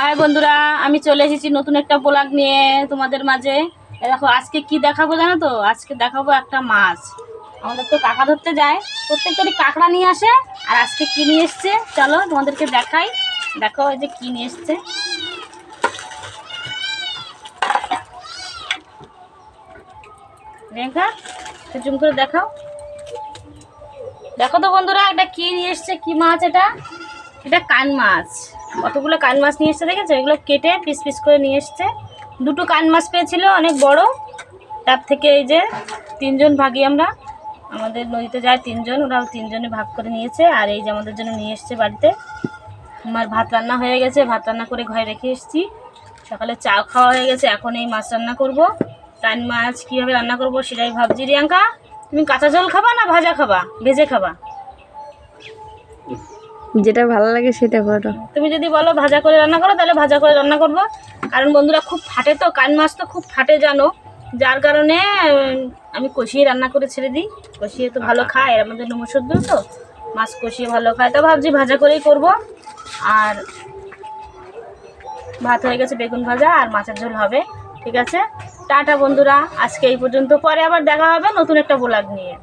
High বন্ধুরা, আমি চলে এসেছি নতুন একটা ব্লগ নিয়ে তোমাদের মাঝে। দেখো আজকে কি দেখাবো জানো তো? আজকে দেখাবো একটা মাছ। আমাদের তো কাঁকড়া ধরতে যায়, প্রত্যেকটারই কাঁকড়া নিয়ে আসে। আর আজকে কি নিয়ে এসছে চলো তোমাদেরকে দেখাই। দেখো এই যে কি নিয়ে এসছে, রেখা জুম করে দেখাও। দেখো তো বন্ধুরা, এটা কি নিয়ে এসছে, কি মাছ এটা? এটা কান মাছ। কতগুলো কান মাছ নিয়ে এসছে দেখেছো? এগুলো কেটে পিস পিস করে নিয়ে এসছে। দুটো কান মাছ পেয়েছিল অনেক বড়, তার থেকে এই যে তিনজন ভাগি আমরা, আমাদের নদীতে যায় তিনজন, ওরা তিনজনে ভাগ করে নিয়েছে। আর এই যে আমাদের জন্য নিয়ে এসছে বাড়িতে। আমার ভাত রান্না হয়ে গেছে, ভাত রান্না করে ঘরে রেখে এসেছি। সকালে চা খাওয়া হয়ে গেছে, এখন এই মাছ রান্না করব। কান মাছ কীভাবে রান্না করব সেটাই ভাবছি। রিয়াঙ্কা, তুমি কাঁচা ঝোল খাবা না ভাজা খাবা, ভেজে খাবা? যেটা ভালো লাগে সেটা করো। তুমি যদি বলো ভাজা করে রান্না করো তাহলে ভাজা করে রান্না করবো। কারণ বন্ধুরা খুব ফাটে তো, কান মাছ তো খুব ফাটে জানো, যার কারণে আমি কষিয়ে রান্না করে ছেড়ে দিই। কষিয়ে তো ভালো খায়, এর মধ্যে নুমো সদ্য তো মাছ কষিয়ে ভালো খায়, তো ভাবছি ভাজা করেই করব। আর ভাত হয়ে গেছে, বেগুন ভাজা আর মাছের ঝোল হবে। ঠিক আছে, টাটা বন্ধুরা, আজকে এই পর্যন্ত, পরে আবার দেখা হবে নতুন একটা ব্লগ নিয়ে।